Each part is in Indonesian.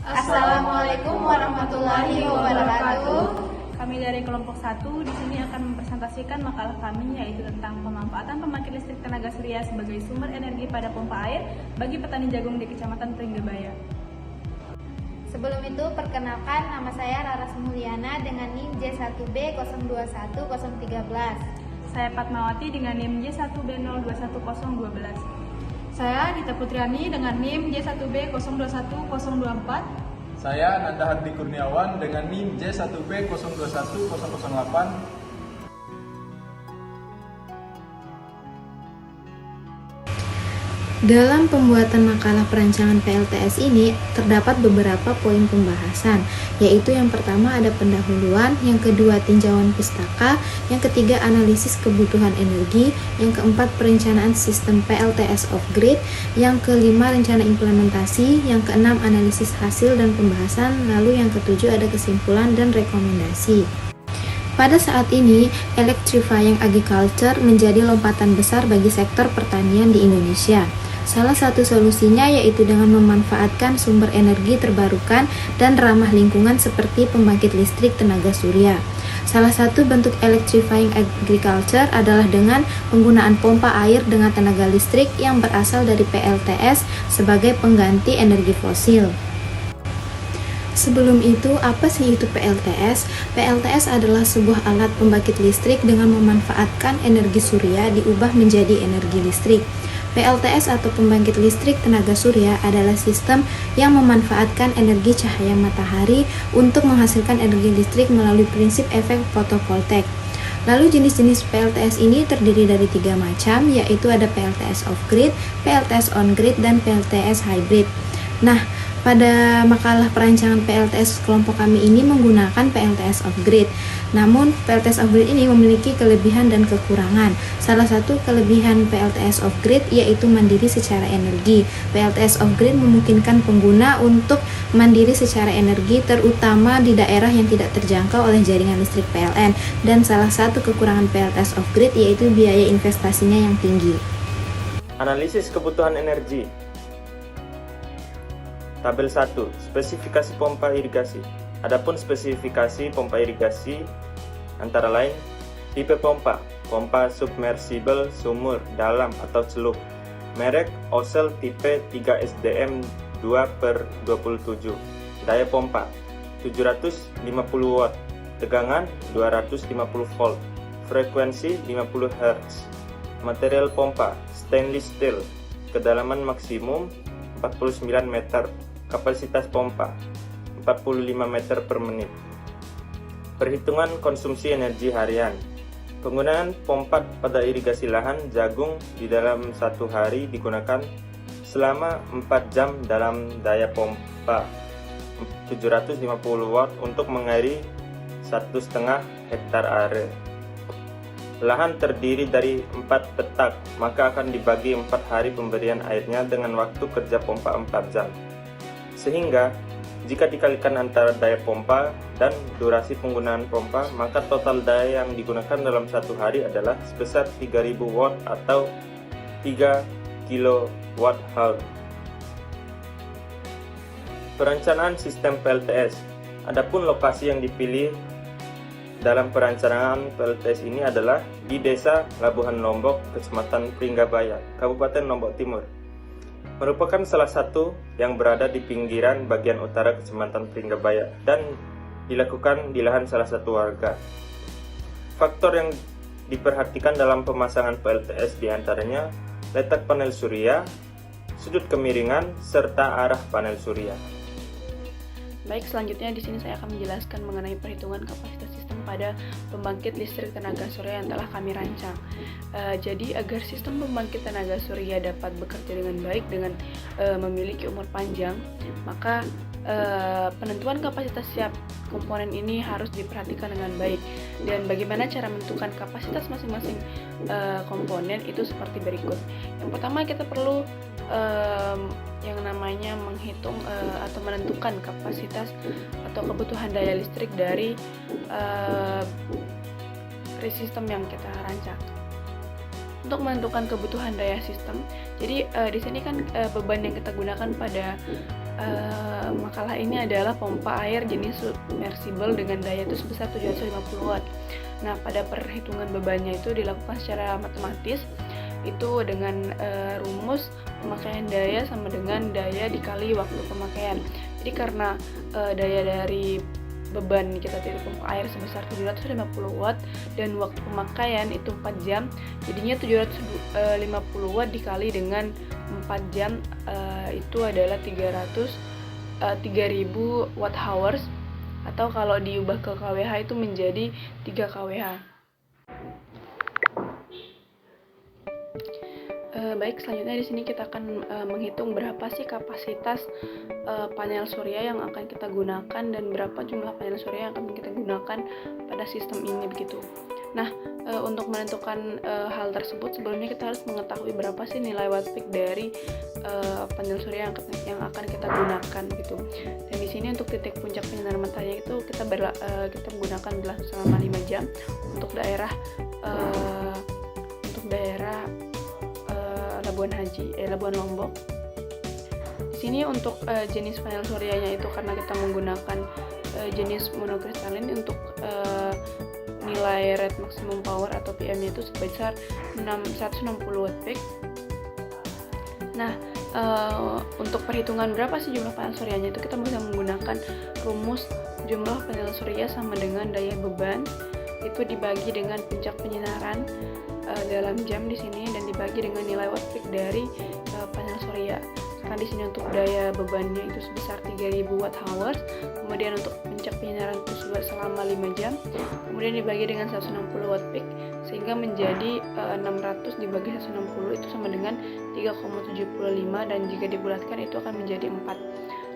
Assalamualaikum warahmatullahi wabarakatuh. Kami dari kelompok 1 di sini akan mempresentasikan makalah kami, yaitu tentang pemanfaatan pembangkit listrik tenaga surya sebagai sumber energi pada pompa air bagi petani jagung di Kecamatan Pringgabaya. Sebelum itu, perkenalkan, nama saya Rara Mulyana dengan NIM J1B021013. Saya Fatmawati dengan NIM J1B021012. Saya Dita Putriani dengan NIM J1B021024. Saya Nanda Hardi Kurniawan dengan NIM J1B021008. Dalam pembuatan makalah perancangan PLTS ini terdapat beberapa poin pembahasan, yaitu yang pertama ada pendahuluan, yang kedua tinjauan pustaka, yang ketiga analisis kebutuhan energi, yang keempat perencanaan sistem PLTS off-grid, yang kelima rencana implementasi, yang keenam analisis hasil dan pembahasan, lalu yang ketujuh ada kesimpulan dan rekomendasi. Pada saat ini, electrifying agriculture menjadi lompatan besar bagi sektor pertanian di Indonesia. Salah satu solusinya yaitu dengan memanfaatkan sumber energi terbarukan dan ramah lingkungan seperti pembangkit listrik tenaga surya. Salah satu bentuk electrifying agriculture adalah dengan penggunaan pompa air dengan tenaga listrik yang berasal dari PLTS sebagai pengganti energi fosil. Sebelum itu, apa sih itu PLTS? PLTS adalah sebuah alat pembangkit listrik dengan memanfaatkan energi surya diubah menjadi energi listrik. PLTS atau pembangkit listrik tenaga surya adalah sistem yang memanfaatkan energi cahaya matahari untuk menghasilkan energi listrik melalui prinsip efek fotovoltaik. Lalu jenis-jenis PLTS ini terdiri dari 3 macam, yaitu ada PLTS off-grid, PLTS on-grid, dan PLTS hybrid. Nah, pada makalah perancangan PLTS kelompok kami ini menggunakan PLTS off-grid. Namun, PLTS off-grid ini memiliki kelebihan dan kekurangan. Salah satu kelebihan PLTS off-grid yaitu mandiri secara energi. PLTS off-grid memungkinkan pengguna untuk mandiri secara energi, terutama di daerah yang tidak terjangkau oleh jaringan listrik PLN. Dan salah satu kekurangan PLTS off-grid yaitu biaya investasinya yang tinggi. Analisis kebutuhan energi. Tabel 1. Spesifikasi pompa irigasi. Adapun spesifikasi pompa irigasi antara lain tipe pompa, pompa submersible sumur dalam atau celup, merek Osel tipe 3SDM 2/27, daya pompa 750 watt, tegangan 250 volt, frekuensi 50 Hz, material pompa stainless steel, kedalaman maksimum 49 meter, kapasitas pompa 45 meter per menit. Perhitungan konsumsi energi harian. Penggunaan pompa pada irigasi lahan jagung di dalam satu hari digunakan selama 4 jam dalam daya pompa 750 watt untuk mengairi 1,5 hektar area. Lahan terdiri dari 4 petak, maka akan dibagi 4 hari pemberian airnya dengan waktu kerja pompa 4 jam. Sehingga, jika dikalikan antara daya pompa dan durasi penggunaan pompa, maka total daya yang digunakan dalam satu hari adalah sebesar 3000 watt atau 3 kWh. Perencanaan sistem PLTS. Adapun lokasi yang dipilih dalam perencanaan PLTS ini adalah di Desa Labuhan Lombok, Kecamatan Pringgabaya, Kabupaten Lombok Timur. Merupakan salah satu yang berada di pinggiran bagian utara Kecamatan Pringgabaya dan dilakukan di lahan salah satu warga. Faktor yang diperhatikan dalam pemasangan PLTS diantaranya letak panel surya, sudut kemiringan, serta arah panel surya. Baik, selanjutnya di sini saya akan menjelaskan mengenai perhitungan kapasitas sistem pada pembangkit listrik tenaga surya yang telah kami rancang. Jadi agar sistem pembangkit tenaga surya dapat bekerja dengan baik dengan memiliki umur panjang, maka penentuan kapasitas setiap komponen ini harus diperhatikan dengan baik. Dan bagaimana cara menentukan kapasitas masing-masing komponen itu seperti berikut. Yang pertama, kita perlu yang namanya menghitung atau menentukan kapasitas atau kebutuhan daya listrik dari sistem yang kita rancang. Untuk menentukan kebutuhan daya sistem, jadi di sini kan beban yang kita gunakan pada makalah ini adalah pompa air jenis submersible dengan daya itu sebesar 750 watt. Nah, pada perhitungan bebannya itu dilakukan secara matematis, itu dengan rumus pemakaian daya sama dengan daya dikali waktu pemakaian. Jadi karena daya dari beban kita dari pompa air sebesar 750 watt dan waktu pemakaian itu 4 jam, jadinya 750 watt dikali dengan 4 jam itu adalah 3000 watt hours, atau kalau diubah ke kWh itu menjadi 3 kWh. Baik, selanjutnya di sini kita akan menghitung berapa sih kapasitas panel surya yang akan kita gunakan dan berapa jumlah panel surya yang akan kita gunakan pada sistem ini begitu. Nah, untuk menentukan hal tersebut sebelumnya kita harus mengetahui berapa sih nilai watt peak dari panel surya yang akan kita gunakan gitu. Dan di sini untuk titik puncak penyinaran matahari itu kita menggunakan berlangsung selama 5 jam untuk daerah Labuan Lombok. Di sini untuk jenis panel suryanya itu karena kita menggunakan jenis monokristalin untuk nilai rate maximum power atau PM-nya itu sebesar 160 watt peak. Nah, untuk perhitungan berapa sih jumlah panel suryanya itu kita bisa menggunakan rumus jumlah panel surya sama dengan daya beban itu dibagi dengan puncak penyinaran dalam jam di sini dan dibagi dengan nilai watt peak dari panel surya. Karena di sini untuk daya bebannya itu sebesar 3000 watt hours, kemudian untuk puncak penyinaran itu selama 5 jam, kemudian dibagi dengan 160 watt peak sehingga menjadi 600 dibagi 160 itu sama dengan 3,75 dan jika dibulatkan itu akan menjadi 4.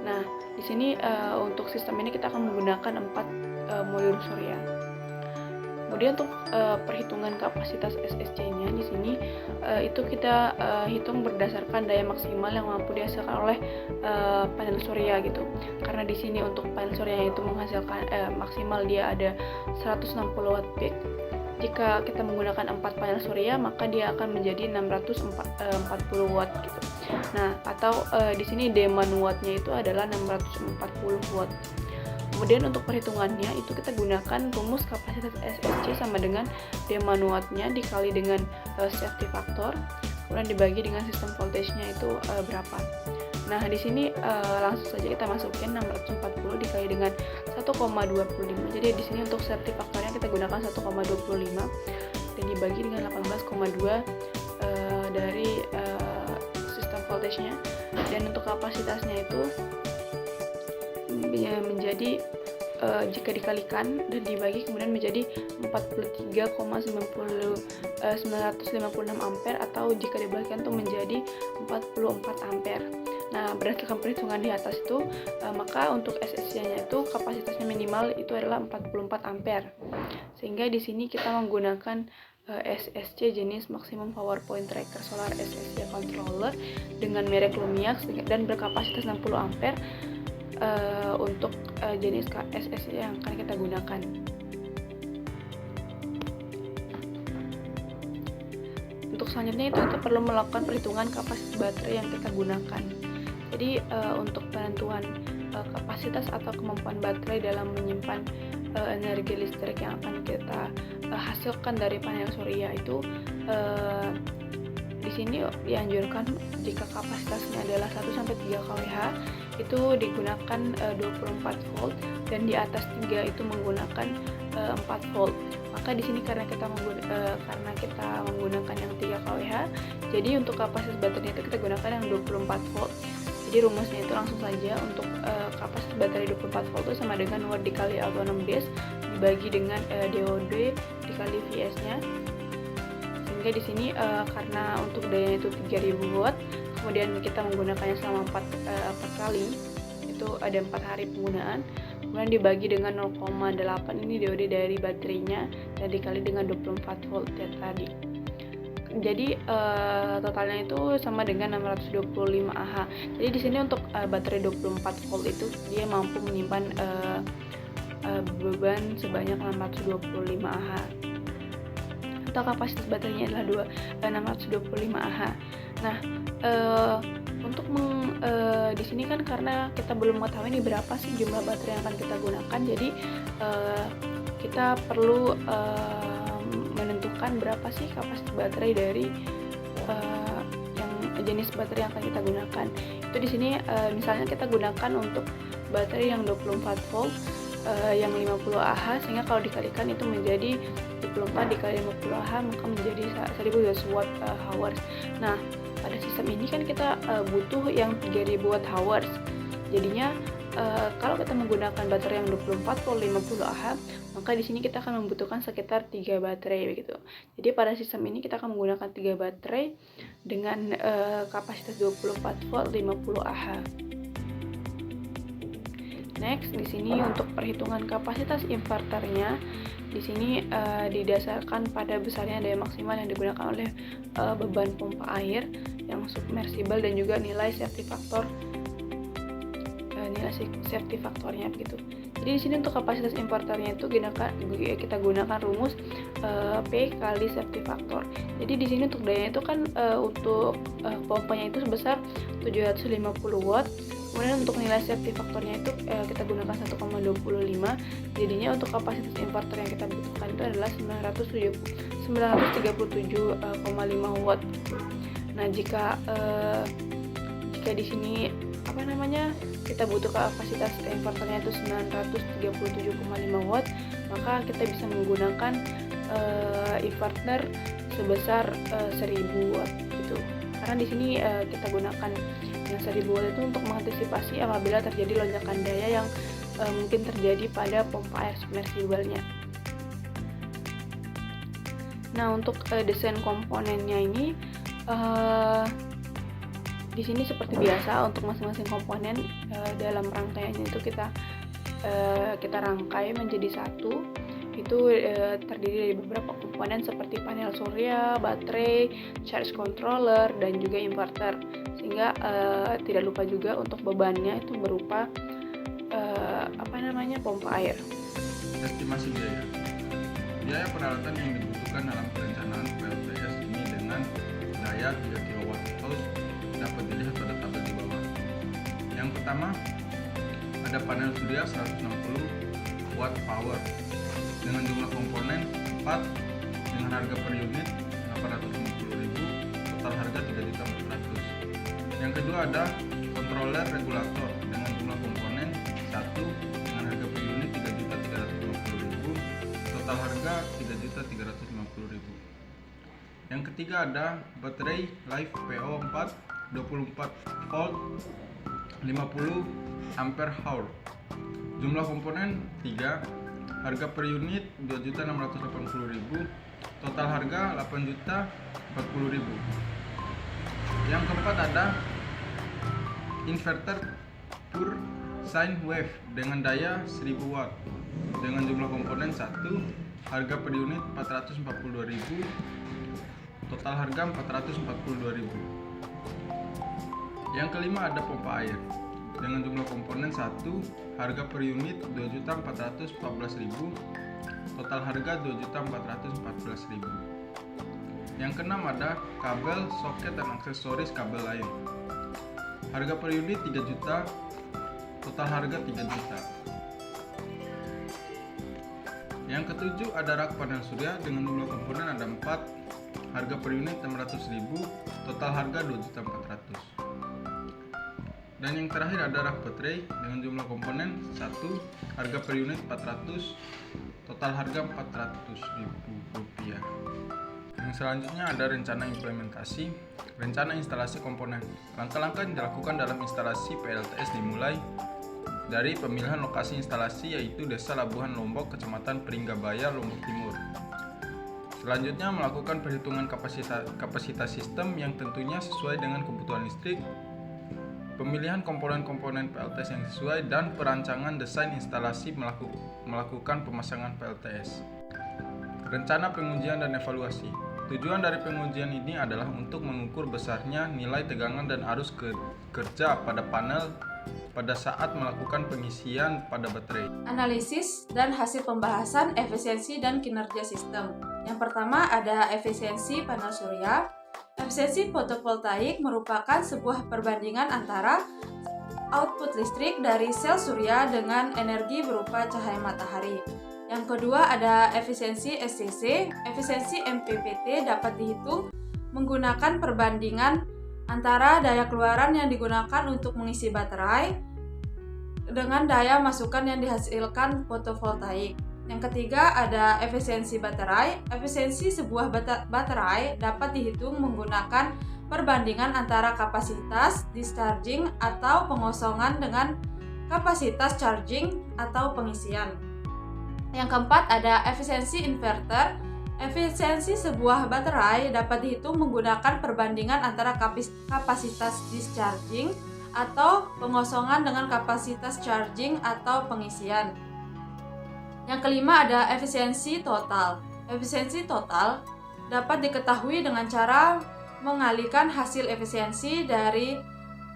Nah, di sini untuk sistem ini kita akan menggunakan 4 modul surya. Kemudian untuk perhitungan kapasitas SSC-nya di sini itu kita hitung berdasarkan daya maksimal yang mampu dihasilkan oleh panel surya gitu. Karena di sini untuk panel surya itu menghasilkan maksimal dia ada 160 watt peak. Jika kita menggunakan 4 panel surya maka dia akan menjadi 640 watt gitu. Nah, atau di sini demand wattnya itu adalah 640 watt. Kemudian untuk perhitungannya itu kita gunakan rumus kapasitas SSC sama dengan demand wattnya dikali dengan safety factor, kemudian dibagi dengan sistem voltage-nya itu berapa. Nah, di sini langsung saja kita masukin 640 dikali dengan 1,25. Jadi di sini untuk safety factornya kita gunakan 1,25 dan dibagi dengan 18,2 dari sistem voltage-nya. Dan untuk kapasitasnya itu menjadi jika dikalikan dan dibagi kemudian menjadi 43,956 ampere atau jika dibagikan itu menjadi 44 ampere. Nah, berdasarkan perhitungan di atas itu maka untuk SSC-nya itu kapasitasnya minimal itu adalah 44 ampere. Sehingga di sini kita menggunakan SSC jenis Maximum Power Point Tracker Solar SSC Controller dengan merek Lumiax dan berkapasitas 60 ampere untuk jenis SSC yang akan kita gunakan. Untuk selanjutnya itu kita perlu melakukan perhitungan kapasitas baterai yang kita gunakan. Jadi untuk penentuan kapasitas atau kemampuan baterai dalam menyimpan energi listrik yang akan kita hasilkan dari panel surya itu di sini dianjurkan jika kapasitasnya adalah 1-3 kWh itu digunakan 24 volt dan di atas 3 itu menggunakan 4 volt. Maka di sini karena kita menggunakan yang 3 kWh, jadi untuk kapasitas baterai itu kita gunakan yang 24 volt. Jadi rumusnya itu langsung saja untuk kapasitas baterai 24 volt itu sama dengan watt dikali autonom dash dibagi dengan DOD dikali VS-nya. Sehingga di sini karena untuk dayanya itu 3000 watt, kemudian kita menggunakannya selama 4 kali, itu ada 4 hari penggunaan, kemudian dibagi dengan 0,8 ini DOD dari baterainya dan dikali dengan 24 volt ya tadi. Jadi totalnya itu sama dengan 625 Ah. Jadi di sini untuk baterai 24 volt itu dia mampu menyimpan beban sebanyak 625 Ah. Atau kapasitas baterainya adalah 625 Ah. Nah, Untuk di sini kan karena kita belum mengetahui nih berapa sih jumlah baterai yang akan kita gunakan, jadi kita perlu menentukan berapa sih kapasitas baterai dari yang jenis baterai yang akan kita gunakan. Itu di sini misalnya kita gunakan untuk baterai yang 24 volt yang 50 Ah, sehingga kalau dikalikan itu menjadi 24 dikali 50 Ah maka menjadi 1000 Wh. Nah, pada sistem ini kan kita butuh yang 3000 Wh. Jadinya kalau kita menggunakan baterai yang 24 volt 50 Ah, maka di sini kita akan membutuhkan sekitar 3 baterai begitu. Jadi pada sistem ini kita akan menggunakan 3 baterai dengan kapasitas 24 volt 50 Ah. Next, di sini untuk perhitungan kapasitas inverternya, di sini didasarkan pada besarnya daya maksimal yang digunakan oleh beban pompa air yang submersible dan juga nilai safety faktornya begitu. Jadi di sini untuk kapasitas inverternya itu kita gunakan rumus P kali safety factor. Jadi di sini untuk dayanya itu kan untuk pompanya itu sebesar 750 watt. Kemudian untuk nilai safety faktornya itu kita gunakan 1,25. Jadinya untuk kapasitas inverter yang kita butuhkan itu adalah 937,5 watt. Nah, jika di sini kita butuh kapasitas inverternya itu 937,5 watt, maka kita bisa menggunakan inverter sebesar 1000 watt gitu. Karena di sini kita gunakan yang 1000 watt itu untuk mengantisipasi apabila terjadi lonjakan daya yang mungkin terjadi pada pompa air submersible-nya. Nah, untuk desain komponennya ini di sini seperti biasa untuk masing-masing komponen dalam rangkaiannya itu kita rangkai menjadi satu. Itu terdiri dari beberapa komponen seperti panel surya, baterai, charge controller, dan juga inverter. Sehingga tidak lupa juga untuk bebannya itu berupa pompa air. Estimasi biaya. Biaya peralatan yang dibutuhkan dalam perencanaan PLTS ini dengan daya 3 kWh dapat dilihat pada tabel di bawah. Yang pertama, ada panel surya 160 watt power dengan jumlah komponen 4 dengan harga per unit 850.000, total harga 3.400.000. Yang kedua ada controller regulator dengan jumlah komponen 1 dengan harga per unit 3.350.000, total harga 3.350.000. Yang ketiga ada baterai Live PO4 24 volt 50 ampere hour. Jumlah komponen 3, harga per unit 2.680.000, total harga 8.040.000. Yang keempat ada inverter pure sine wave dengan daya 1000 watt dengan jumlah komponen 1, harga per unit 442.000, total harga 442.000. Yang kelima ada pompa air dengan jumlah komponen 1, harga per unit 2.414.000, total harga 2.414.000. Yang keenam ada kabel, soket, dan aksesoris kabel lain. Harga per unit 3 juta, total harga 3 juta. Yang ketujuh ada rak panel surya dengan jumlah komponen ada 4, harga per unit 600.000, total harga 2.400.000. Dan yang terakhir ada rak baterai dengan jumlah komponen 1, harga per unit 400, total harga 400.000 rupiah. Yang selanjutnya ada rencana implementasi, rencana instalasi komponen. Langkah-langkah yang dilakukan dalam instalasi PLTS dimulai dari pemilihan lokasi instalasi yaitu Desa Labuhan Lombok, Kecamatan Pringgabaya, Lombok Timur. Selanjutnya melakukan perhitungan kapasitas sistem yang tentunya sesuai dengan kebutuhan listrik, pemilihan komponen-komponen PLTS yang sesuai, dan perancangan desain instalasi melakukan pemasangan PLTS. Rencana pengujian dan evaluasi. Tujuan dari pengujian ini adalah untuk mengukur besarnya nilai tegangan dan arus kerja pada panel pada saat melakukan pengisian pada baterai. Analisis dan hasil pembahasan efisiensi dan kinerja sistem. Yang pertama ada efisiensi panel surya. Efisiensi fotovoltaik merupakan sebuah perbandingan antara output listrik dari sel surya dengan energi berupa cahaya matahari. Yang kedua ada efisiensi SCC. Efisiensi MPPT dapat dihitung menggunakan perbandingan antara daya keluaran yang digunakan untuk mengisi baterai dengan daya masukan yang dihasilkan fotovoltaik. Yang ketiga ada efisiensi baterai. Efisiensi sebuah baterai dapat dihitung menggunakan perbandingan antara kapasitas discharging atau pengosongan dengan kapasitas charging atau pengisian. Yang keempat ada efisiensi inverter. Efisiensi sebuah baterai dapat dihitung menggunakan perbandingan antara kapasitas discharging atau pengosongan dengan kapasitas charging atau pengisian. Yang kelima ada efisiensi total. Efisiensi total dapat diketahui dengan cara mengalihkan hasil efisiensi dari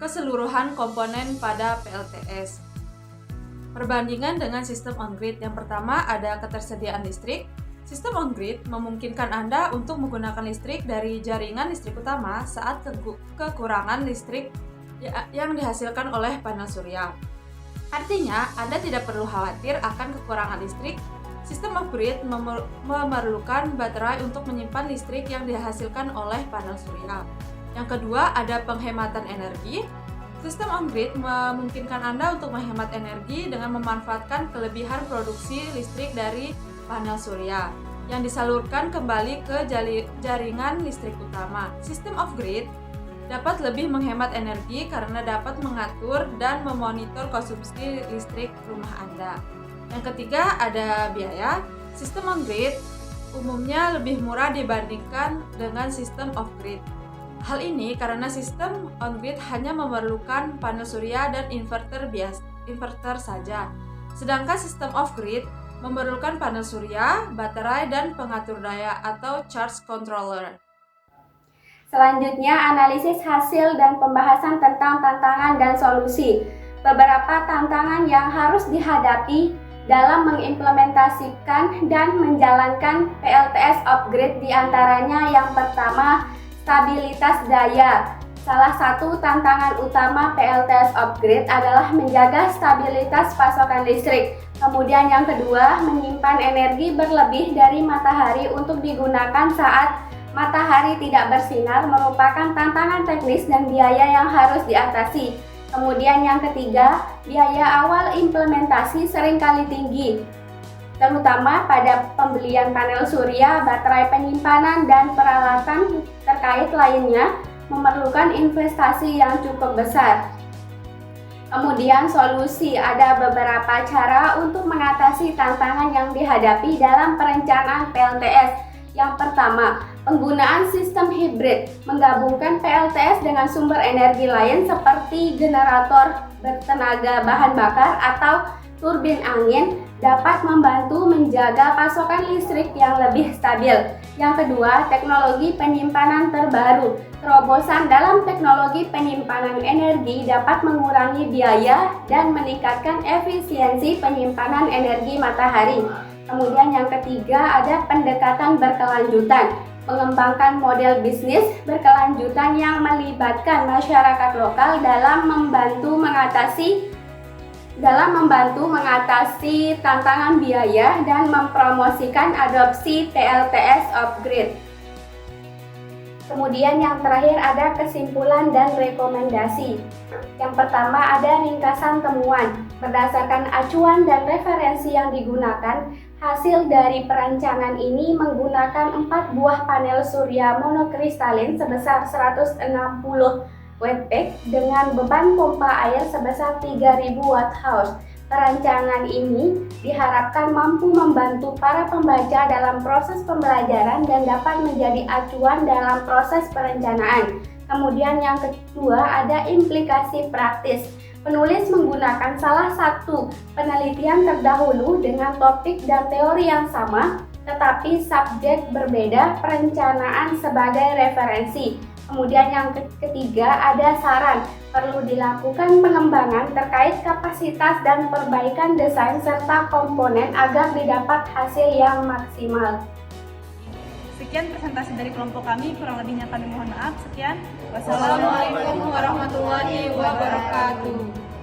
keseluruhan komponen pada PLTS. Perbandingan dengan sistem on-grid. Yang pertama ada ketersediaan listrik. Sistem on-grid memungkinkan Anda untuk menggunakan listrik dari jaringan listrik utama saat kekurangan listrik yang dihasilkan oleh panel surya. Artinya, Anda tidak perlu khawatir akan kekurangan listrik. Sistem off-grid memerlukan baterai untuk menyimpan listrik yang dihasilkan oleh panel surya. Yang kedua, ada penghematan energi. Sistem on-grid memungkinkan Anda untuk menghemat energi dengan memanfaatkan kelebihan produksi listrik dari panel surya yang disalurkan kembali ke jaringan listrik utama. Sistem off-grid dapat lebih menghemat energi karena dapat mengatur dan memonitor konsumsi listrik rumah Anda. Yang ketiga ada biaya. Sistem on-grid umumnya lebih murah dibandingkan dengan sistem off-grid. Hal ini karena sistem on-grid hanya memerlukan panel surya dan inverter saja. Sedangkan sistem off-grid memerlukan panel surya, baterai, dan pengatur daya atau charge controller. Selanjutnya, analisis hasil dan pembahasan tentang tantangan dan solusi. Beberapa tantangan yang harus dihadapi dalam mengimplementasikan dan menjalankan PLTS off-grid diantaranya yang pertama, stabilitas daya. Salah satu tantangan utama PLTS off-grid adalah menjaga stabilitas pasokan listrik. Kemudian yang kedua, menyimpan energi berlebih dari matahari untuk digunakan saat matahari tidak bersinar merupakan tantangan teknis dan biaya yang harus diatasi. Kemudian yang ketiga, biaya awal implementasi seringkali tinggi, terutama pada pembelian panel surya, baterai penyimpanan, dan peralatan terkait lainnya memerlukan investasi yang cukup besar. Kemudian solusi, ada beberapa cara untuk mengatasi tantangan yang dihadapi dalam perencanaan PLTS. Yang pertama, penggunaan sistem hibrid, menggabungkan PLTS dengan sumber energi lain seperti generator bertenaga bahan bakar atau turbin angin dapat membantu menjaga pasokan listrik yang lebih stabil. Yang kedua, teknologi penyimpanan terbaru. Terobosan dalam teknologi penyimpanan energi dapat mengurangi biaya dan meningkatkan efisiensi penyimpanan energi matahari. Kemudian yang ketiga ada pendekatan berkelanjutan, mengembangkan model bisnis berkelanjutan yang melibatkan masyarakat lokal dalam membantu mengatasi tantangan biaya dan mempromosikan adopsi PLTS off-grid. Kemudian yang terakhir ada kesimpulan dan rekomendasi. Yang pertama ada ringkasan temuan. Berdasarkan acuan dan referensi yang digunakan, hasil dari perancangan ini menggunakan 4 buah panel surya monokristalin sebesar 160 Wattpeak dengan beban pompa air sebesar 3000 Watt-hours. Perancangan ini diharapkan mampu membantu para pembaca dalam proses pembelajaran dan dapat menjadi acuan dalam proses perencanaan. Kemudian yang kedua ada implikasi praktis. Penulis menggunakan salah satu penelitian terdahulu dengan topik dan teori yang sama, tetapi subjek berbeda, perencanaan sebagai referensi. Kemudian yang ketiga ada saran, perlu dilakukan pengembangan terkait kapasitas dan perbaikan desain serta komponen agar didapat hasil yang maksimal. Sekian Sekian presentasi dari kelompok kami, kurang lebihnya kami mohon maaf. Sekian. Wassalamualaikum warahmatullahi wabarakatuh.